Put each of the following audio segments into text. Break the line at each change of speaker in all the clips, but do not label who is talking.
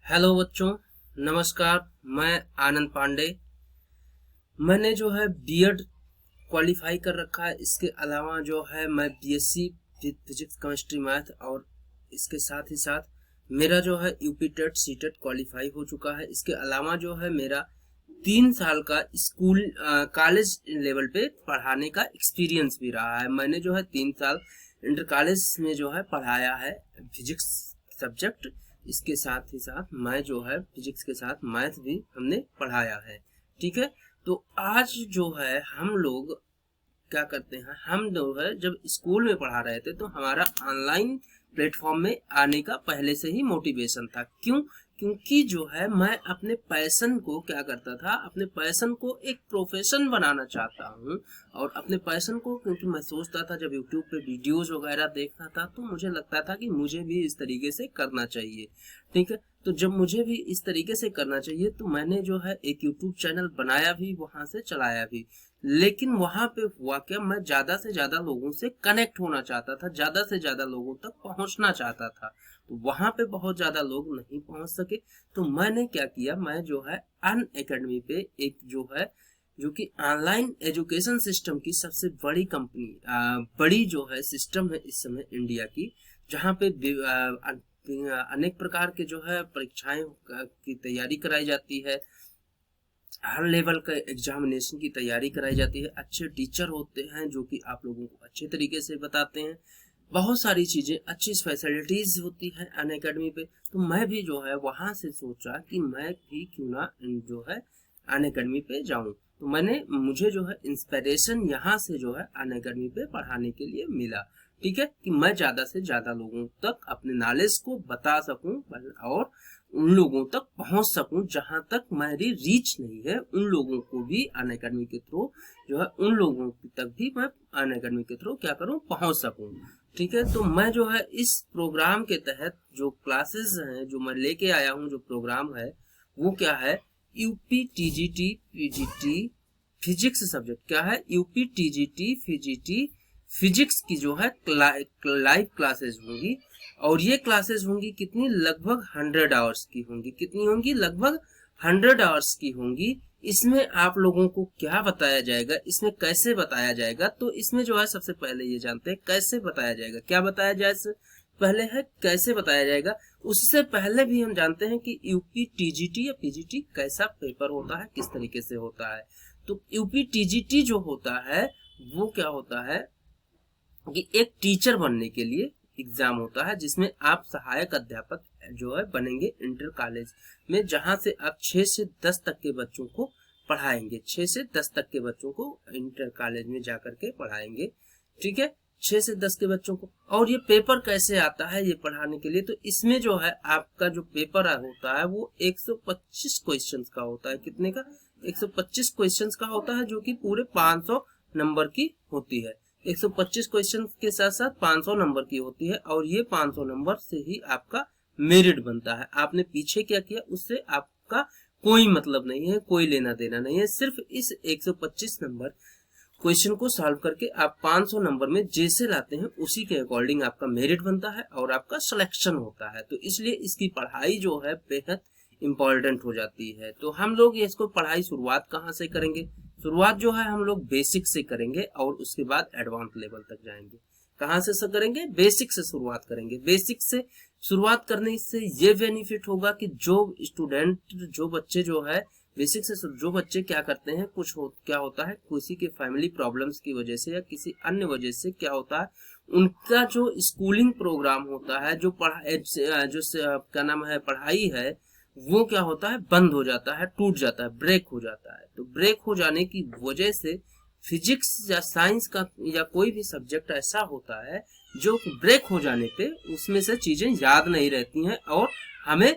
Hello बच्चों, नमस्कार। मैं आनंद पांडे। मैंने जो है बीएड क्वालिफाई कर रखा है। इसके अलावा जो है मैं बीएससी फिजिक्स केमिस्ट्री मैथ और इसके साथ ही साथ मेरा जो है यूपी टेट सीटेट क्वालिफाई हो चुका है। इसके अलावा जो है मेरा 3 साल का स्कूल कॉलेज लेवल पे पढ़ाने का एक्सपीरियंस भी रहा है। मैंने जो है 3 साल इंटर कॉलेज में जो है पढ़ाया है फिजिक्स सब्जेक्ट। इसके साथ ही साथ मैं जो है फिजिक्स के साथ मैथ भी हमने पढ़ाया है। ठीक है, तो आज जो है हम लोग क्या करते हैं, हम जो है जब स्कूल में पढ़ा रहे थे तो हमारा ऑनलाइन प्लेटफॉर्म में आने का पहले से ही मोटिवेशन था। क्योंकि जो है मैं अपने पैशन को क्या करता था, अपने पैशन को एक प्रोफेशन बनाना चाहता हूँ। और अपने पैशन को क्योंकि मैं सोचता था, जब यूट्यूब पे वीडियोस वगैरह देखता था तो मुझे लगता था कि मुझे भी इस तरीके से करना चाहिए। ठीक है, तो जब मुझे भी इस तरीके से करना चाहिए तो मैंने जो है एक यूट्यूब चैनल बनाया भी, वहां से चलाया भी। लेकिन वहां पे हुआ क्या, मैं ज्यादा से ज्यादा लोगों से कनेक्ट होना चाहता था, ज्यादा से ज्यादा लोगों तक पहुंचना चाहता था। तो वहां पे बहुत ज्यादा लोग नहीं पहुंच सके। तो मैंने क्या किया, मैं जो है अन अकेडमी पे एक जो है जो कि ऑनलाइन एजुकेशन सिस्टम की सबसे बड़ी कंपनी, बड़ी जो है सिस्टम है इस समय इंडिया की, जहाँ पे अनेक प्रकार के जो है परीक्षाएं की तैयारी कराई जाती है। हर लेवल का एग्जामिनेशन की तैयारी कराई जाती है। अच्छे टीचर होते हैं जो कि आप लोगों को अच्छे तरीके से बताते हैं। बहुत सारी चीजें, अच्छी फैसिलिटीज होती है अन अकेडमी पे। तो मैं भी जो है वहां से सोचा कि मैं भी क्यों ना जो है अन अकेडमी पे जाऊं। तो मुझे जो है इंस्पिरेशन यहाँ से जो है अन अकेडमी पे पढ़ाने के लिए मिला। ठीक है, कि मैं ज्यादा से ज्यादा लोगों तक अपने नॉलेज को बता सकूं और उन लोगों तक पहुंच सकूं जहां तक मेरी रीच नहीं है। उन लोगों को भी अन अकेडमी के थ्रू जो है उन लोगों तक भी मैं अन अकेडमी के थ्रू क्या करूं, पहुंच सकूं। ठीक है, तो मैं जो है इस प्रोग्राम के तहत जो क्लासेस हैं, जो मैं लेके आया हूं, जो प्रोग्राम है वो क्या है, UP TGT PGT physics subject. क्या है, यूपी टीजीटी पीजीटी फिजिक्स की जो है लाइव क्लासेस होंगी। और ये क्लासेस होंगी कितनी, लगभग 100 आवर्स की होंगी। कितनी होंगी, लगभग 100 आवर्स की होंगी। इसमें आप लोगों को क्या बताया जाएगा, इसमें कैसे बताया जाएगा, तो इसमें जो है सबसे पहले ये जानते हैं कैसे बताया जाएगा। क्या बताया जाए, पहले है कैसे बताया जाएगा। उससे पहले भी हम जानते हैं कि यूपी टीजीटी या पीजीटी कैसा पेपर होता है, किस तरीके से होता है। तो यूपी टीजीटी जो होता है वो क्या होता है कि एक टीचर बनने के लिए एग्जाम होता है, जिसमें आप सहायक अध्यापक जो है बनेंगे इंटर कॉलेज में, जहां से आप 6 से 10 तक के बच्चों को पढ़ाएंगे। 6 से 10 तक के बच्चों को इंटर कॉलेज में जाकर के पढ़ाएंगे। ठीक है, 6 से 10 के बच्चों को। और ये पेपर कैसे आता है ये पढ़ाने के लिए, तो इसमें जो है आपका जो पेपर होता है वो 125 क्वेश्चन का होता है। कितने का, 125 क्वेश्चन का होता है, जो कि पूरे 500 नंबर की होती है। 125 क्वेश्चन के साथ साथ 500 नंबर की होती है। और ये 500 नंबर से ही आपका मेरिट बनता है। आपने पीछे क्या किया उससे आपका कोई मतलब नहीं है, कोई लेना देना नहीं है। सिर्फ इस 125 नंबर क्वेश्चन को सॉल्व करके आप 500 नंबर में जैसे लाते हैं उसी के अकॉर्डिंग आपका मेरिट बनता है और आपका सिलेक्शन होता है। तो इसलिए इसकी पढ़ाई जो है बेहद इम्पोर्टेंट हो जाती है। तो हम लोग इसको पढ़ाई शुरुआत कहाँ से करेंगे, शुरुआत जो है हम लोग बेसिक से करेंगे और उसके बाद एडवांस लेवल तक जाएंगे। कहाँ से करेंगे, बेसिक से शुरुआत करेंगे। बेसिक से शुरुआत करने से ये बेनिफिट होगा कि जो स्टूडेंट, जो बच्चे जो है बेसिक से, जो बच्चे क्या करते हैं, क्या होता है, किसी के फैमिली प्रॉब्लम्स की वजह से या किसी अन्य वजह से क्या होता है, उनका जो स्कूलिंग प्रोग्राम होता है, जो क्या नाम है, पढ़ाई है, वो क्या होता है, बंद हो जाता है, टूट जाता है, ब्रेक हो जाता है। तो ब्रेक हो जाने की वजह से फिजिक्स या साइंस का या कोई भी सब्जेक्ट ऐसा होता है जो ब्रेक हो जाने पे उसमें से चीजें याद नहीं रहती हैं और हमें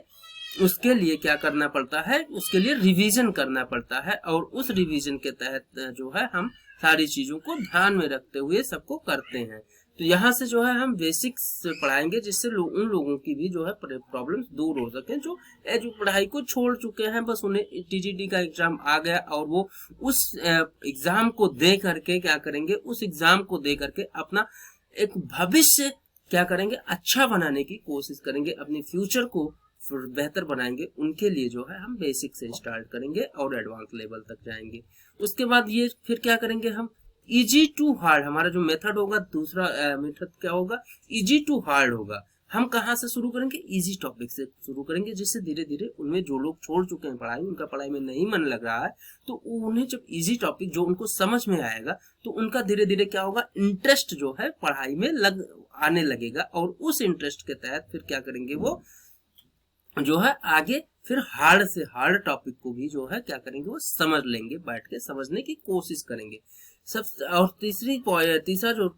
उसके लिए क्या करना पड़ता है, उसके लिए रिवीजन करना पड़ता है। और उस रिवीजन के तहत जो है हम सारी चीजों को ध्यान में रखते हुए सबको करते हैं। तो यहाँ से जो है हम बेसिक्स पढ़ाएंगे, जिससे उन लोगों की भी जो है प्रॉब्लम्स दूर हो सके, जो पढ़ाई को छोड़ चुके हैं। बस उन्हें टीजीटी का एग्जाम आ गया और वो उस एग्जाम को दे करके क्या करेंगे, उस एग्जाम को दे करके अपना एक भविष्य क्या करेंगे, अच्छा बनाने की कोशिश करेंगे, अपने फ्यूचर को बेहतर बनाएंगे उनके लिए जो है हम बेसिक से स्टार्ट करेंगे और एडवांस लेवल तक जाएंगे। उसके बाद ये फिर क्या करेंगे हम, इजी टू हार्ड, हमारा जो मेथड होगा, दूसरा मेथड क्या होगा, इजी टू हार्ड होगा। हम कहाँ से शुरू करेंगे, इजी टॉपिक से शुरू करेंगे, जिससे धीरे धीरे उनमें जो लोग छोड़ चुके हैं पढ़ाई, उनका पढ़ाई में नहीं मन लग रहा है, तो उन्हें जब इजी टॉपिक जो उनको समझ में आएगा तो उनका धीरे धीरे क्या होगा, इंटरेस्ट जो है पढ़ाई में आने लगेगा, और उस इंटरेस्ट के तहत फिर क्या करेंगे वो जो है आगे फिर हार्ड से हार्ड टॉपिक को भी जो है क्या करेंगे, वो समझ लेंगे, बैठ के समझने की कोशिश करेंगे। सब और तीसरा जो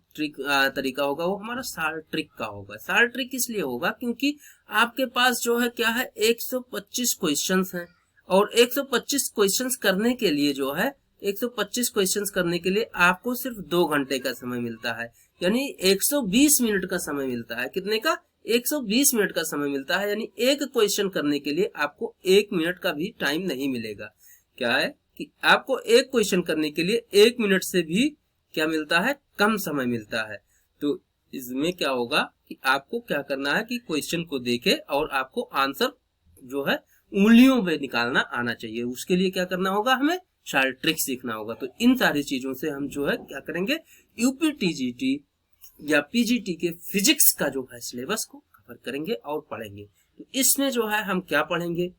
तरीका होगा वो हमारा सार ट्रिक का होगा। सार ट्रिक इसलिए होगा क्योंकि आपके पास जो है क्या है, 125 क्वेश्चंस हैं, और 125 क्वेश्चंस करने के लिए जो है 125 क्वेश्चंस करने के लिए आपको सिर्फ 2 घंटे का समय मिलता है, यानी 120 मिनट का समय मिलता है। कितने का, 120 मिनट का समय मिलता है, यानी एक क्वेश्चन करने के लिए आपको 1 मिनट का भी टाइम नहीं मिलेगा। क्या है कि आपको एक क्वेश्चन करने के लिए 1 मिनट से भी क्या मिलता है, कम समय मिलता है। तो इसमें क्या होगा कि आपको क्या करना है कि क्वेश्चन को देखे और आपको आंसर जो है उंगलियों में निकालना आना चाहिए। उसके लिए क्या करना होगा, हमें सारे ट्रिक सीखना होगा। तो इन सारी चीजों से हम जो है क्या करेंगे, यूपीटीजीटी या पीजीटी के फिजिक्स का जो है सिलेबस को कवर करेंगे और पढ़ेंगे। तो इसमें जो है हम क्या पढ़ेंगे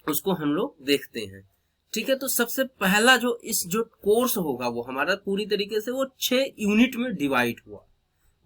उसको हम लोग देखते हैं। ठीक है, तो सबसे पहला जो कोर्स होगा वो हमारा पूरी तरीके से वो 6 यूनिट में डिवाइड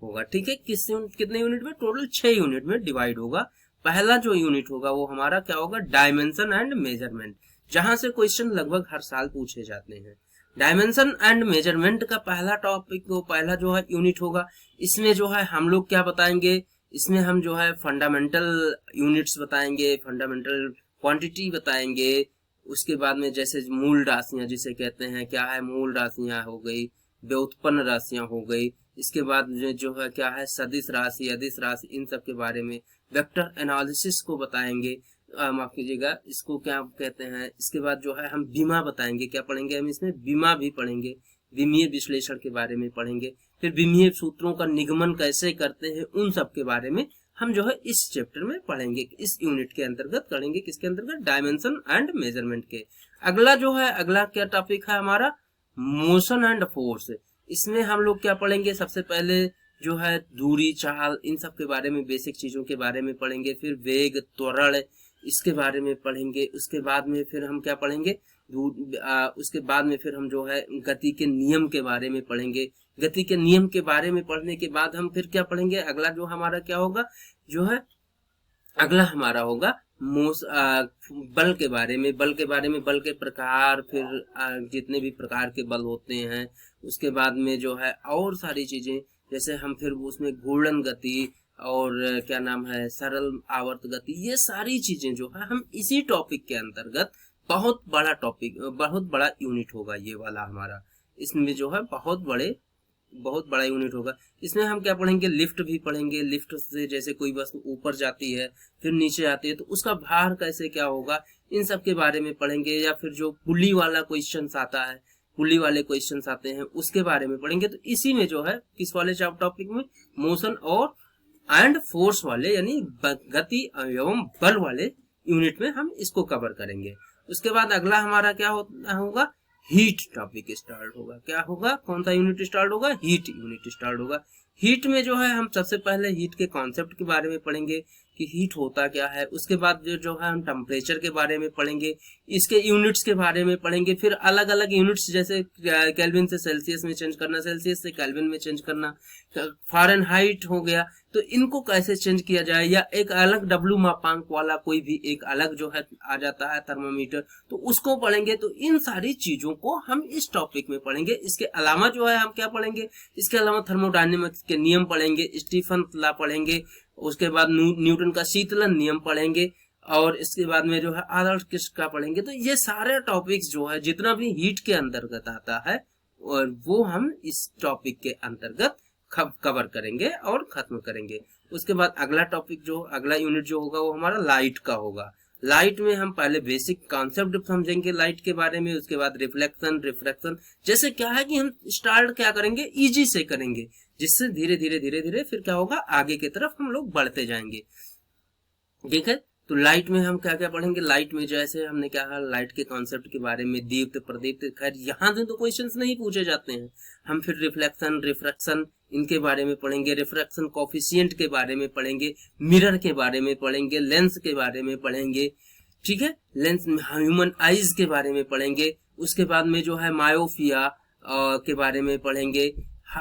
होगा। ठीक है, कितने यूनिट में, टोटल 6 यूनिट में डिवाइड होगा। पहला जो यूनिट होगा वो हमारा क्या होगा, डायमेंशन एंड मेजरमेंट, जहां से क्वेश्चन लगभग हर साल पूछे जाते हैं। डायमेंशन एंड मेजरमेंट का पहला टॉपिक, पहला जो है यूनिट होगा। इसमें जो है हम लोग क्या बताएंगे, इसमें हम जो है फंडामेंटल यूनिट्स बताएंगे, फंडामेंटल क्वांटिटी बताएंगे। उसके बाद में जैसे मूल राशियां जिसे कहते हैं, क्या है, मूल राशियां हो गई, व्युत्पन्न राशियां हो गई। इसके बाद जो है क्या है, सदिश राशि, अदिश राशि, इन सब के बारे में। वेक्टर एनालिसिस को बताएंगे, माफ कीजिएगा, इसको क्या कहते हैं। इसके बाद जो है हम बीमा बताएंगे, क्या पढ़ेंगे हम इसमें, बीमा भी पढ़ेंगे, विमीय विश्लेषण के बारे में पढ़ेंगे। फिर विमीय सूत्रों का निगमन कैसे करते हैं, उन सब के बारे में हम जो है इस चैप्टर में पढ़ेंगे, इस यूनिट के अंतर्गत करेंगे। किसके अंतर्गत, डायमेंशन एंड मेजरमेंट के। अगला जो है, अगला क्या टॉपिक है हमारा, मोशन एंड फोर्स। इसमें हम लोग क्या पढ़ेंगे, सबसे पहले जो है दूरी, चाल, इन सब के बारे में, बेसिक चीजों के बारे में पढ़ेंगे। फिर वेग, त्वरण, इसके बारे में पढ़ेंगे। उसके बाद में फिर हम क्या पढ़ेंगे, उसके बाद में फिर हम जो है गति के नियम के बारे में पढ़ेंगे। गति के नियम के बारे में पढ़ने के बाद हम फिर क्या पढ़ेंगे, अगला जो हमारा क्या होगा, जो है अगला हमारा होगा बल के बारे में। बल के बारे में, बल के प्रकार, फिर जितने भी प्रकार के बल होते हैं। उसके बाद में जो है और सारी चीजें, जैसे हम फिर उसमें घूर्णन गति और क्या नाम है, सरल आवर्त गति, ये सारी चीजें जो है हम इसी टॉपिक के अंतर्गत, बहुत बड़ा टॉपिक, बहुत बड़ा यूनिट होगा ये वाला हमारा। इसमें जो है बहुत बड़ा यूनिट होगा। इसमें हम क्या पढ़ेंगे, लिफ्ट भी पढ़ेंगे। लिफ्ट से जैसे कोई वस्तु ऊपर जाती है फिर नीचे आती है तो उसका भार कैसे क्या होगा, इन सब के बारे में पढ़ेंगे। या फिर जो पुली वाला क्वेश्चन आता है, पुली वाले क्वेश्चन आते हैं, उसके बारे में पढ़ेंगे। तो इसी में जो है किस वाले टॉपिक में, मोशन और एंड फोर्स वाले, यानी गति एवं बल वाले यूनिट में हम इसको कवर करेंगे। उसके बाद अगला हमारा क्या होगा, हीट टॉपिक स्टार्ट होगा। क्या होगा, कौन सा यूनिट स्टार्ट होगा, हीट यूनिट स्टार्ट होगा। हीट में जो है हम सबसे पहले हीट के कॉन्सेप्ट के बारे में पढ़ेंगे कि हीट होता क्या है। उसके बाद जो है हम टेम्परेचर के बारे में पढ़ेंगे, इसके यूनिट्स के बारे में पढ़ेंगे। फिर अलग अलग यूनिट्स, जैसे केल्विन से सेल्सियस में चेंज करना, सेल्सियस से केल्विन में चेंज करना, फ़ारेनहाइट हो गया, तो इनको कैसे चेंज किया जाए। या एक अलग डब्ल्यू मापांक वाला कोई भी एक अलग जो है आ जाता है थर्मोमीटर, तो उसको पढ़ेंगे। तो इन सारी चीजों को हम इस टॉपिक में पढ़ेंगे। इसके अलावा जो है हम क्या पढ़ेंगे, इसके अलावा थर्मोडायनेमिक्स के नियम पढ़ेंगे, स्टीफन लॉ पढ़ेंगे। उसके बाद न्यूटन का शीतलन नियम पढ़ेंगे, और इसके बाद में जो है आदर्श किस का पढ़ेंगे। तो ये सारे टॉपिक्स जो है जितना भी हीट के अंतर्गत आता है, और वो हम इस टॉपिक के अंतर्गत कवर करेंगे और खत्म करेंगे। उसके बाद अगला टॉपिक जो, अगला यूनिट जो होगा वो हमारा लाइट का होगा। लाइट में हम पहले बेसिक कॉन्सेप्ट समझेंगे लाइट के बारे में। उसके बाद रिफ्लेक्शन, रिफ्रैक्शन, जैसे क्या है कि हम स्टार्ट क्या करेंगे, इजी से करेंगे, जिससे धीरे धीरे धीरे धीरे फिर क्या होगा, आगे की तरफ हम लोग बढ़ते जाएंगे। ठीक है। तो लाइट में हम क्या क्या पढ़ेंगे, लाइट में जैसे हमने क्या कहा, लाइट के कॉन्सेप्ट के बारे में, दीप्त प्रदीप्त, खैर यहाँ से तो क्वेश्चंस नहीं पूछे जाते हैं। हम फिर रिफ्लेक्शन रिफ्रैक्शन इनके बारे में पढ़ेंगे, रिफ्रैक्शन कोफिशिएंट के बारे में पढ़ेंगे, मिरर के बारे में पढ़ेंगे, लेंस के बारे में पढ़ेंगे, ठीक है, लेंस ह्यूमन आईज के बारे में पढ़ेंगे। उसके बाद में जो है मायोपिया के बारे में पढ़ेंगे,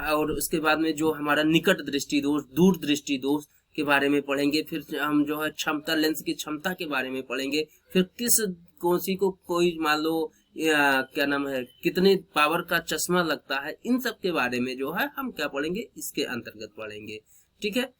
और उसके बाद में जो हमारा निकट दृष्टि दोष, दूर दृष्टि दोष के बारे में पढ़ेंगे। फिर हम जो है क्षमता, लेंस की क्षमता के बारे में पढ़ेंगे। फिर किस कोसी को कोई मान लो क्या नाम है, कितने पावर का चश्मा लगता है, इन सब के बारे में जो है हम क्या पढ़ेंगे, इसके अंतर्गत पढ़ेंगे। ठीक है।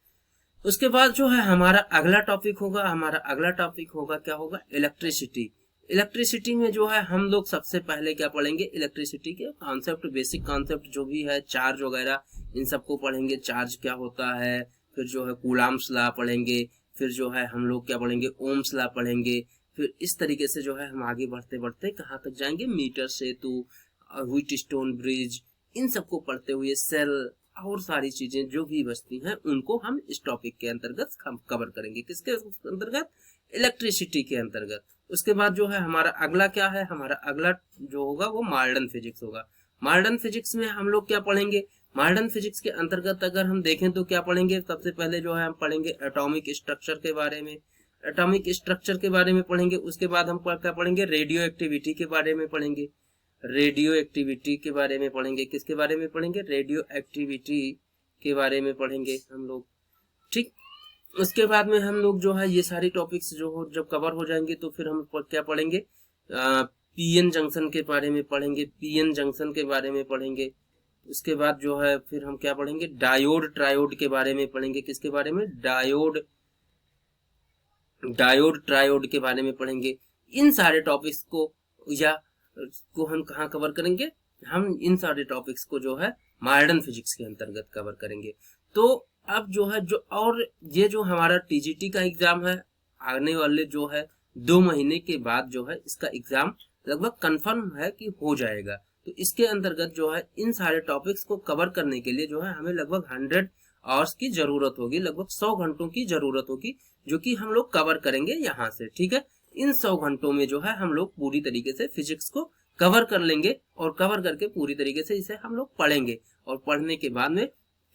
उसके बाद जो है हमारा अगला टॉपिक होगा, क्या होगा, इलेक्ट्रिसिटी। इलेक्ट्रिसिटी में जो है हम लोग सबसे पहले क्या पढ़ेंगे, इलेक्ट्रिसिटी के कॉन्सेप्ट, बेसिक कॉन्सेप्ट जो भी है, चार्ज वगैरह, इन सबको पढ़ेंगे। चार्ज क्या होता है, फिर जो है कूलाम्स लॉ पढ़ेंगे, फिर जो है हम लोग क्या पढ़ेंगे, ओम्स लॉ पढ़ेंगे। फिर इस तरीके से जो है हम आगे बढ़ते बढ़ते कहाँ तक जाएंगे, मीटर सेतु, व्हीटस्टोन ब्रिज, इन सबको पढ़ते हुए सेल और सारी चीजें जो भी बचती हैं उनको हम इस टॉपिक के अंतर्गत हम कवर करेंगे। किसके अंतर्गत, इलेक्ट्रिसिटी के अंतर्गत। उसके बाद जो है हमारा अगला क्या है, हमारा अगला जो होगा वो मॉडर्न फिजिक्स होगा। मॉडर्न फिजिक्स में हम लोग क्या पढ़ेंगे, मॉडर्न फिजिक्स के अंतर्गत अगर हम देखें तो क्या पढ़ेंगे, सबसे पहले जो है हम पढ़ेंगे एटॉमिक स्ट्रक्चर के बारे में, एटॉमिक स्ट्रक्चर के बारे में पढ़ेंगे। उसके बाद हम क्या पढ़ेंगे, रेडियो एक्टिविटी के बारे में पढ़ेंगे, रेडियो एक्टिविटी के बारे में पढ़ेंगे। किसके बारे में पढ़ेंगे, रेडियो एक्टिविटी के बारे में पढ़ेंगे हम लोग। ठीक। उसके बाद में हम लोग जो है ये सारी टॉपिक्स जो हो जब कवर हो जाएंगे तो फिर हम क्या पढ़ेंगे, पीएन जंक्शन के बारे में पढ़ेंगे, पीएन जंक्शन के बारे में पढ़ेंगे। उसके बाद जो है फिर हम क्या पढ़ेंगे, डायोड ट्रायोड के बारे में पढ़ेंगे। किसके बारे में, डायोड ट्रायोड के बारे में पढ़ेंगे। इन सारे टॉपिक्स को हम कहाँ कवर करेंगे, हम इन सारे टॉपिक्स को जो है मॉडर्न फिजिक्स के अंतर्गत कवर करेंगे। तो अब जो है और ये जो हमारा टीजीटी का एग्जाम है, आने वाले जो है 2 महीने के बाद जो है इसका एग्जाम लगभग कंफर्म है कि हो जाएगा। तो इसके अंतर्गत जो है इन सारे टॉपिक्स को कवर करने के लिए जो है हमें लगभग 100 आवर्स की जरूरत होगी, लगभग 100 घंटों की जरूरत होगी, जो कि हम लोग कवर करेंगे यहाँ से। ठीक है। इन 100 घंटों में जो है हम लोग पूरी तरीके से फिजिक्स को कवर कर लेंगे, और कवर करके पूरी तरीके से इसे हम लोग पढ़ेंगे। और पढ़ने के बाद में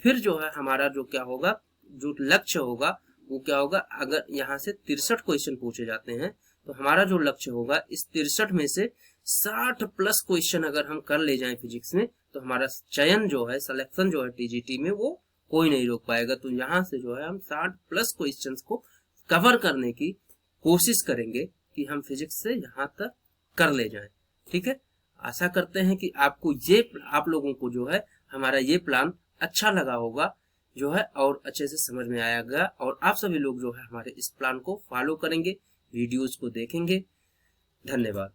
फिर जो है हमारा जो क्या होगा, जो लक्ष्य होगा वो क्या होगा, अगर यहाँ से 63 क्वेश्चन पूछे जाते हैं तो हमारा जो लक्ष्य होगा, इस 63 में से 60+ क्वेश्चन अगर हम कर ले जाएं फिजिक्स में, तो हमारा चयन जो है, सिलेक्शन जो है टीजीटी में, वो कोई नहीं रोक पाएगा। तो यहाँ से जो है हम 60+ क्वेश्चंस को कवर करने की कोशिश करेंगे कि हम फिजिक्स से यहाँ तक कर ले जाएं। ठीक है। आशा करते हैं कि आपको आप लोगों को जो है हमारा ये प्लान अच्छा लगा होगा जो है, और अच्छे से समझ में आएगा, और आप सभी लोग जो है हमारे इस प्लान को फॉलो करेंगे, वीडियोज को देखेंगे। धन्यवाद।